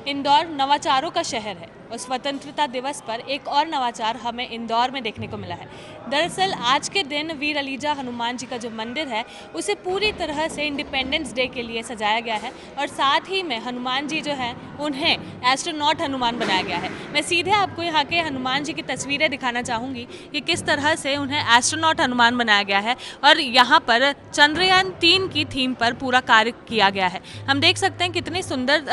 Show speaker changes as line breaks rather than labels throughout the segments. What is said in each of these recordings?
इंदौर नवाचारों का शहर है और स्वतंत्रता दिवस पर एक और नवाचार हमें इंदौर में देखने को मिला है। दरअसल आज के दिन वीर अलीजा हनुमान जी का जो मंदिर है उसे पूरी तरह से इंडिपेंडेंस डे के लिए सजाया गया है और साथ ही में हनुमान जी जो हैं उन्हें एस्ट्रोनॉट हनुमान बनाया गया है। मैं सीधे आपको यहाँ के हनुमान जी की तस्वीरें दिखाना चाहूँगी कि किस तरह से उन्हें एस्ट्रोनॉट हनुमान बनाया गया है और यहाँ पर चंद्रयान 3 की थीम पर पूरा कार्य किया गया है। हम देख सकते हैं कितनी सुंदर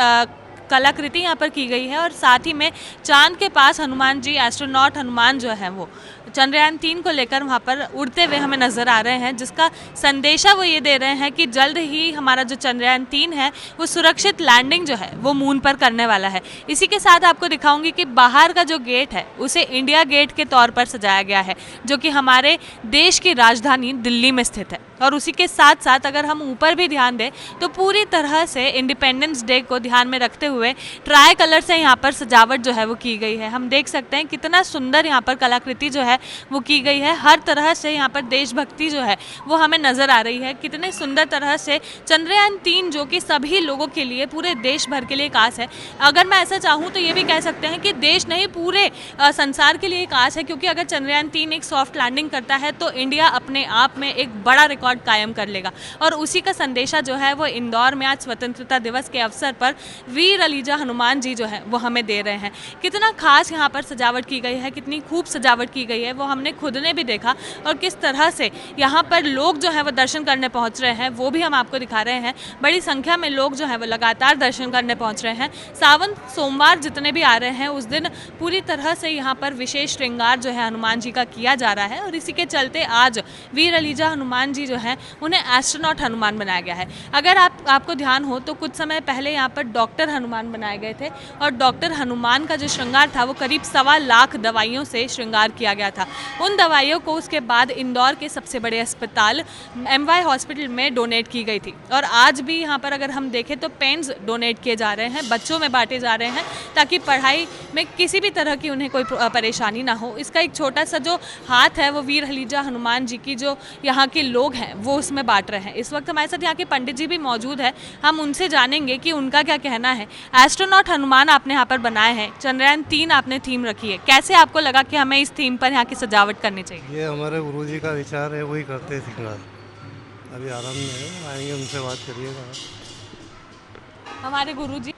कलाकृति यहाँ पर की गई है और साथ ही में चांद के पास हनुमान जी एस्ट्रोनॉट हनुमान जो है वो चंद्रयान 3 को लेकर वहाँ पर उड़ते हुए हमें नज़र आ रहे हैं, जिसका संदेशा वो ये दे रहे हैं कि जल्द ही हमारा जो चंद्रयान 3 है वो सुरक्षित लैंडिंग जो है वो मून पर करने वाला है। इसी के साथ आपको दिखाऊंगी कि बाहर का जो गेट है उसे इंडिया गेट के तौर पर सजाया गया है, जो कि हमारे देश की राजधानी दिल्ली में स्थित है। और उसी के साथ साथ अगर हम ऊपर भी ध्यान दें तो पूरी तरह से इंडिपेंडेंस डे को ध्यान में रखते हुए ट्राई कलर से यहाँ पर सजावट जो है वो की गई है। हम देख सकते हैं कितना सुंदर यहाँ पर कलाकृति जो है वो की गई है। हर तरह से यहाँ पर देशभक्ति जो है वो हमें नज़र आ रही है। कितने सुंदर तरह से चंद्रयान 3 जो कि सभी लोगों के लिए, पूरे देश भर के लिए एक आस है। अगर मैं ऐसा चाहूँ तो ये भी कह सकते हैं कि देश नहीं पूरे संसार के लिए एक आस है, क्योंकि अगर चंद्रयान 3 एक सॉफ्ट लैंडिंग करता है तो इंडिया अपने आप में एक बड़ा रिकॉर्ड कायम कर लेगा। और उसी का संदेशा जो है वो इंदौर में आज स्वतंत्रता दिवस के अवसर पर वीर अलीजा हनुमान जी जो है वो हमें दे रहे हैं। कितना खास यहाँ पर सजावट की गई है, कितनी खूब सजावट की गई है वो हमने खुद ने भी देखा। और किस तरह से यहाँ पर लोग जो है वो दर्शन करने पहुँच रहे हैं वो भी हम आपको दिखा रहे हैं। बड़ी संख्या में लोग जो है वो लगातार दर्शन करने पहुँच रहे हैं। सावन सोमवार जितने भी आ रहे हैं उस दिन पूरी तरह से यहाँ पर विशेष श्रृंगार जो है हनुमान जी का किया जा रहा है और इसी के चलते आज वीर अलीजा हनुमान जी जो है उन्हें एस्ट्रोनॉट हनुमान बनाया गया है। अगर आपको ध्यान हो तो कुछ समय पहले यहाँ पर डॉक्टर हनुमान बनाए गए थे और डॉक्टर हनुमान का जो श्रृंगार था वो करीब 1.25 लाख दवाइयों से श्रृंगार किया गया था। उन दवाइयों को उसके बाद इंदौर के सबसे बड़े अस्पताल MY हॉस्पिटल में डोनेट की गई थी। और आज भी यहाँ पर अगर हम देखें तो पेन्स डोनेट किए जा रहे हैं, बच्चों में बांटे जा रहे हैं ताकि पढ़ाई में किसी भी तरह की उन्हें कोई परेशानी ना हो। इसका एक छोटा सा जो हाथ है वो वीर अलीजा हनुमान जी की जो यहाँ के लोग हैं वो उसमें बांट रहे हैं। इस वक्त हमारे साथ यहाँ के पंडित जी भी मौजूद है, हम उनसे जानेंगे कि उनका क्या कहना है। एस्ट्रोनॉट हनुमान आपने यहाँ पर बनाए हैं, चंद्रयान 3 आपने थीम रखी है, कैसे आपको लगा कि हमें इस थीम पर यहाँ की सजावट करनी चाहिए?
ये हमारे गुरुजी का विचार है, वही करते हैं श्रृंगार। अभी आराम में है, आएंगे उनसे बात करिएगा।
हमारे गुरुजी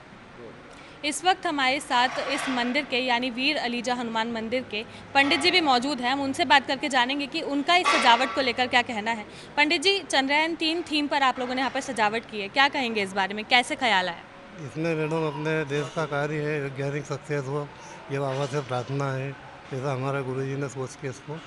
इस वक्त हमारे साथ इस मंदिर के यानी वीर अलीजा हनुमान मंदिर के पंडित जी भी मौजूद हैं। हम उनसे बात करके जानेंगे कि उनका इस सजावट को लेकर क्या कहना है। पंडित जी, चंद्रयान 3 थीम पर आप लोगों ने यहाँ पर सजावट की है, क्या कहेंगे इस बारे में, कैसे ख्याल आया?
इसमें मैडम अपने देश का कार्य है, वैज्ञानिक सक्सेस हो, ये बाबा से प्रार्थना है। ऐसा हमारे गुरुजी ने सोच के इसको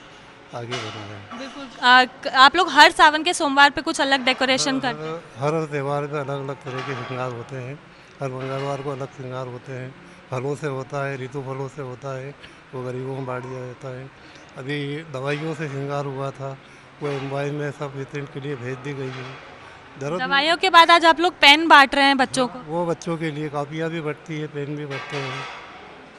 आगे बढ़ाया है।
बिल्कुल। आप लोग हर सावन के सोमवार पे कुछ अलग डेकोरेशन करते हैं?
हर त्यौहार पे अलग अलग तरह के श्रृंगार होते हैं। हर मंगलवार को अलग श्रृंगार होते हैं। फलों से होता है, ऋतु फलों से होता है, वो गरीबों में बांट दिया जाता है। अभी दवाइयों से श्रृंगार हुआ था, वो MY में सब वितरण के लिए भेज दी गई है।
दवाइयों के बाद आज आप लोग पेन बांट रहे हैं बच्चों को?
वो बच्चों के लिए कापियाँ भी बंटती है, पेन भी बंटते हैं।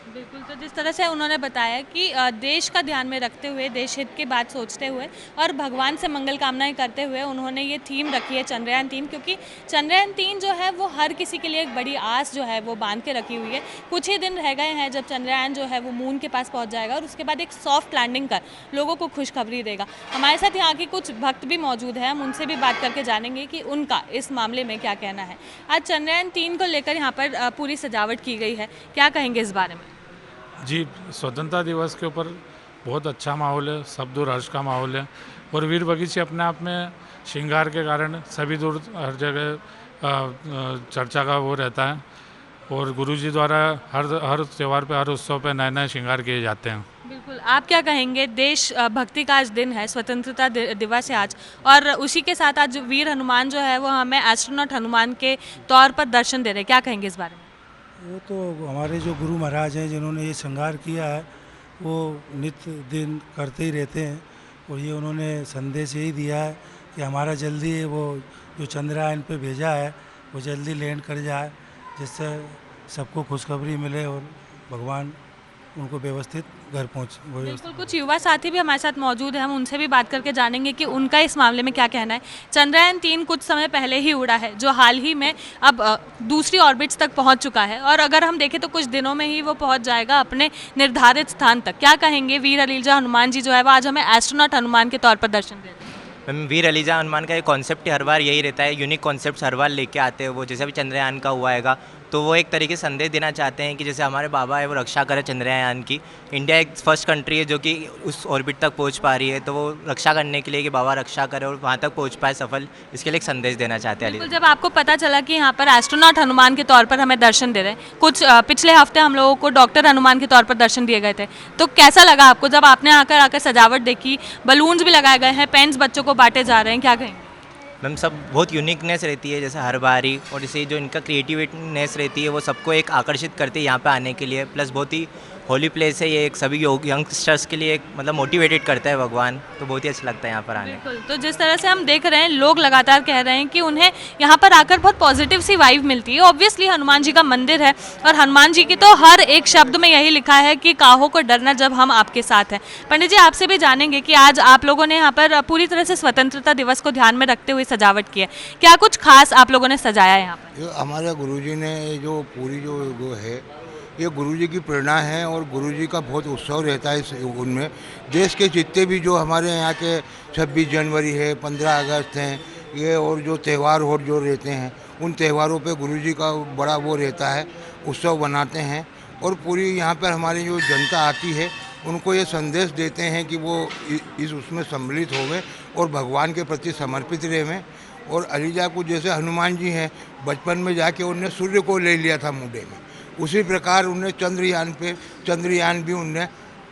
बिल्कुल। तो जिस तरह से उन्होंने बताया कि देश का ध्यान में रखते हुए, देश हित की बात सोचते हुए और भगवान से मंगल कामनाएं करते हुए उन्होंने ये थीम रखी है चंद्रयान 3, क्योंकि चंद्रयान 3 जो है वो हर किसी के लिए एक बड़ी आस जो है वो बांध के रखी हुई है। कुछ ही दिन रह गए हैं जब चंद्रयान जो है वो मून के पास पहुँच जाएगा और उसके बाद एक सॉफ्ट लैंडिंग कर लोगों को खुशखबरी देगा। हमारे साथ यहाँ के कुछ भक्त भी मौजूद हैं, हम उनसे भी बात करके जानेंगे कि उनका इस मामले में क्या कहना है। आज चंद्रयान 3 को लेकर यहाँ पर पूरी सजावट की गई है, क्या कहेंगे इस बारे में?
जी, स्वतंत्रता दिवस के ऊपर बहुत अच्छा माहौल है, सब दूर हर्ष का माहौल है। और वीर बगीचे अपने आप में श्रृंगार के कारण सभी दूर हर जगह चर्चा का वो रहता है। और गुरुजी द्वारा हर त्यौहार पे, हर उत्सव पे नए नए श्रृंगार किए जाते हैं।
बिल्कुल। आप क्या कहेंगे, देश भक्ति का आज दिन है, स्वतंत्रता दिवस है आज, और उसी के साथ आज वीर हनुमान जो है वो हमें एस्ट्रोनॉट हनुमान के तौर पर दर्शन दे रहे हैं, क्या कहेंगे इस बारे में?
वो तो हमारे जो गुरु महाराज हैं जिन्होंने ये श्रृंगार किया है वो नित्य दिन करते ही रहते हैं। और ये उन्होंने संदेश यही दिया है कि हमारा जल्दी वो जो चंद्रयान पे भेजा है वो जल्दी लैंड कर जाए, जिससे सबको खुशखबरी मिले और भगवान उनको व्यवस्थित घर
बिल्कुल, कुछ युवा साथी भी हमारे साथ मौजूद हैं, हम उनसे भी बात करके जानेंगे कि उनका इस मामले में क्या कहना है। चंद्रयान-3 कुछ समय पहले ही उड़ा है, जो हाल ही में अब दूसरी ऑर्बिट्स तक पहुंच चुका है और अगर हम देखें तो कुछ दिनों में ही वो पहुंच जाएगा अपने निर्धारित स्थान तक। क्या कहेंगे वीर अलीजा हनुमान जी जो है वो आज हमें एस्ट्रोनॉट हनुमान के तौर पर दर्शन दे रहे हैं।
मैम, वीर अलीजा हनुमान का एक कॉन्सेप्ट हर बार यही रहता है, यूनिक कॉन्सेप्ट हर बार लेके आते हैं वो। जैसे अभी चंद्रयान का हुआ हैगा तो वो एक तरीके से संदेश देना चाहते हैं कि जैसे हमारे बाबा है वो रक्षा करे चंद्रयान की। इंडिया एक फर्स्ट कंट्री है जो कि उस ऑर्बिट तक पहुंच पा रही है, तो वो रक्षा करने के लिए कि बाबा रक्षा करे और वहाँ तक पहुंच पाए सफल, इसके लिए एक संदेश देना चाहते हैं।
बिल्कुल, जब आपको पता चला कि यहाँ पर एस्ट्रोनॉट हनुमान के तौर पर हमें दर्शन दे रहे हैं, कुछ पिछले हफ्ते हम लोगों को डॉक्टर हनुमान के तौर पर दर्शन दिए गए थे, तो कैसा लगा आपको जब आपने आकर सजावट देखी, बलून्स भी लगाए गए हैं, पेन्स बच्चों को बांटे जा रहे हैं, क्या कहेंगे।
मैम, सब बहुत यूनिकनेस रहती है जैसे हर बारी, और जैसे जो इनका क्रिएटिवनेस रहती है वो सबको एक आकर्षित करती है यहाँ पे आने के लिए। प्लस बहुत ही होली प्लेस है ये, एक सभी यंगस्टर्स के लिए एक मतलब मोटिवेटेड करता है भगवान, तो बहुत ही अच्छा लगता है यहाँ पर आने।
बिल्कुल, तो जिस तरह से हम देख रहे हैं लोग लगातार कह रहे हैं कि उन्हें यहाँ पर आकर बहुत पॉजिटिव सी वाइब मिलती है। ऑब्वियसली हनुमान जी का मंदिर है और हनुमान जी की तो हर एक शब्द में यही लिखा है कि काहो को डरना जब हम आपके साथ हैं। पंडित जी, आपसे भी जानेंगे कि आज आप लोगों ने यहाँ पर पूरी तरह से स्वतंत्रता दिवस को ध्यान में रखते हुए सजावट की है, क्या कुछ खास आप लोगों ने सजाया है यहाँ पर।
हमारे गुरुजी ने जो पूरी जो है ये गुरुजी की प्रेरणा है और गुरुजी का बहुत उत्सव रहता है उनमें। देश के जितने भी जो हमारे यहाँ के 26 जनवरी है, 15 अगस्त हैं, ये और जो त्यौहार और जो रहते हैं उन त्यौहारों पे गुरुजी का बड़ा वो रहता है, उत्सव बनाते हैं। और पूरी यहाँ पर हमारी जो जनता आती है उनको ये संदेश देते हैं कि वो इस उसमें सम्मिलित होवे और भगवान के प्रति समर्पित रहें। और अलीजा को जैसे हनुमान जी हैं, बचपन में जाके उनने सूर्य को ले लिया था मुंडे में, उसी प्रकार उनने चंद्रयान भी उनने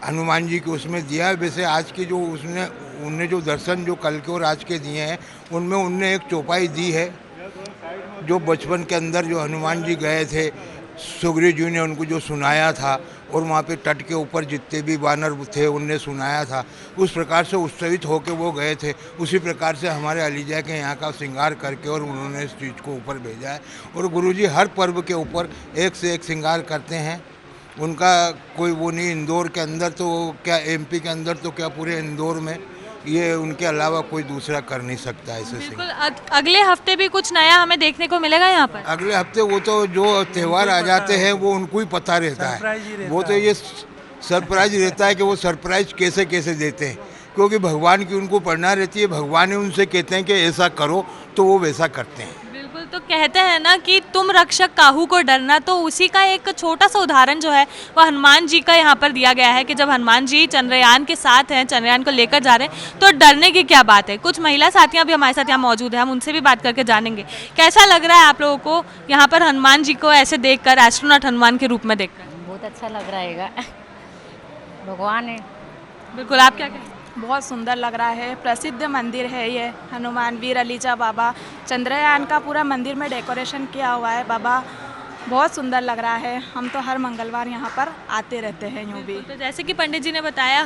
हनुमान जी के उसमें दिया। वैसे आज के जो उनने जो दर्शन जो कल के और आज के दिए हैं उनमें उनने एक चौपाई दी है जो बचपन के अंदर जो हनुमान जी गए थे, सुग्रीव जी ने उनको जो सुनाया था और वहाँ पे तट के ऊपर जितने भी वानर थे उनने सुनाया था, उस प्रकार से उत्सवित होकर वो गए थे। उसी प्रकार से हमारे अलीजा के यहाँ का श्रृंगार करके और उन्होंने इस चीज़ को ऊपर भेजा है। और गुरुजी हर पर्व के ऊपर एक से एक श्रृंगार करते हैं, उनका कोई वो नहीं। इंदौर के अंदर तो क्या, एमपी के अंदर तो क्या, पूरे इंदौर में ये उनके अलावा कोई दूसरा कर नहीं सकता ऐसे।
बिल्कुल, अगले हफ्ते भी कुछ नया हमें देखने को मिलेगा यहाँ पर।
अगले हफ्ते वो तो जो त्यौहार आ जाते हैं वो उनको ही पता रहता है, वो तो ये सरप्राइज रहता है कि वो सरप्राइज कैसे कैसे देते हैं, क्योंकि भगवान की उनको प्रेरणा रहती है। भगवान ही उनसे कहते हैं कि ऐसा करो तो वो वैसा करते हैं।
बिल्कुल, तो कहते हैं ना कि तुम रक्षक काहू को डरना, तो उसी का एक छोटा सा उदाहरण जो है वो हनुमान जी का यहाँ पर दिया गया है कि जब हनुमान जी चंद्रयान के साथ हैं, चंद्रयान को लेकर जा रहे हैं, तो डरने की क्या बात है। कुछ महिला साथियाँ भी हमारे साथ यहाँ मौजूद है, हम उनसे भी बात करके जानेंगे कैसा लग रहा है आप लोगों को यहाँ पर हनुमान जी को ऐसे देख कर, एस्ट्रोनॉट हनुमान के रूप में देख कर।
बहुत अच्छा लग रहा है, भगवान है।
बिल्कुल, आप क्या कहें।
बहुत सुंदर लग रहा है, प्रसिद्ध मंदिर है ये हनुमान वीर अलीजा बाबा। चंद्रयान का पूरा मंदिर में डेकोरेशन किया हुआ है बाबा, बहुत सुंदर लग रहा है। हम तो हर मंगलवार यहाँ पर आते रहते हैं यूँ भी।
तो जैसे कि पंडित जी ने बताया,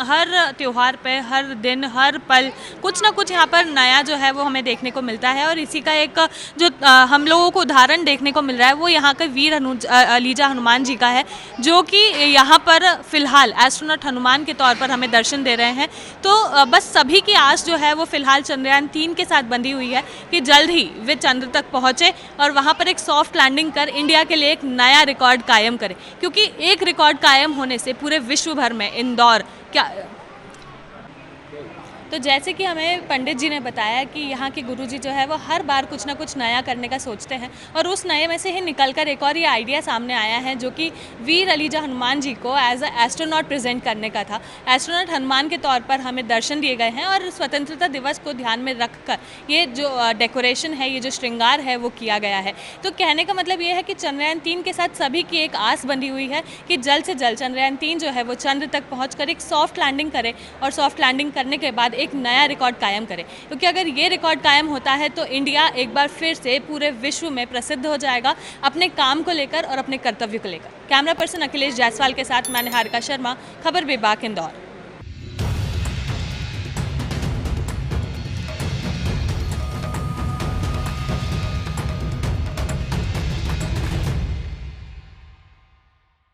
हर त्यौहार पे, हर दिन, हर पल कुछ ना कुछ यहाँ पर नया जो है वो हमें देखने को मिलता है। और इसी का एक जो हम लोगों को उदाहरण देखने को मिल रहा है वो यहाँ के वीर अलीजा हनुमान जी का है, जो कि यहाँ पर फिलहाल एस्ट्रोनॉट हनुमान के तौर पर हमें दर्शन दे रहे हैं। तो बस सभी की आस जो है वो फिलहाल चंद्रयान-3 के साथ बंधी हुई है कि जल्द ही वे चंद्र तक पहुँचे और वहाँ पर एक सॉफ्ट लैंडिंग कर इंडिया के लिए एक नया रिकॉर्ड कायम करे, क्योंकि एक रिकॉर्ड कायम होने से पूरे विश्व भर में इंदौर क्या। तो जैसे कि हमें पंडित जी ने बताया कि यहाँ के गुरुजी जो है वो हर बार कुछ ना कुछ नया करने का सोचते हैं और उस नए में से ही निकलकर एक और ये आइडिया सामने आया है, जो कि वीर अलीजा हनुमान जी को एज अ एस्ट्रोनॉट प्रेजेंट करने का था। एस्ट्रोनॉट हनुमान के तौर पर हमें दर्शन दिए गए हैं और स्वतंत्रता दिवस को ध्यान में रखकर ये जो डेकोरेशन है, ये जो श्रृंगार है वो किया गया है। तो कहने का मतलब ये है कि चंद्रयान-3 के साथ सभी की एक आस बंधी हुई है कि जल्द से जल्द चंद्रयान-3 जो है वो चंद्र तक पहुँच एक सॉफ्ट लैंडिंग करे और सॉफ्ट लैंडिंग करने के बाद एक नया रिकॉर्ड कायम करे, क्योंकि अगर ये रिकॉर्ड कायम होता है तो इंडिया एक बार फिर से पूरे विश्व में प्रसिद्ध हो जाएगा अपने काम को लेकर और अपने कर्तव्य को लेकर। कैमरा पर्सन अखिलेश जायसवाल के साथ मैं निहारिका शर्मा, खबर विभाग इंदौर।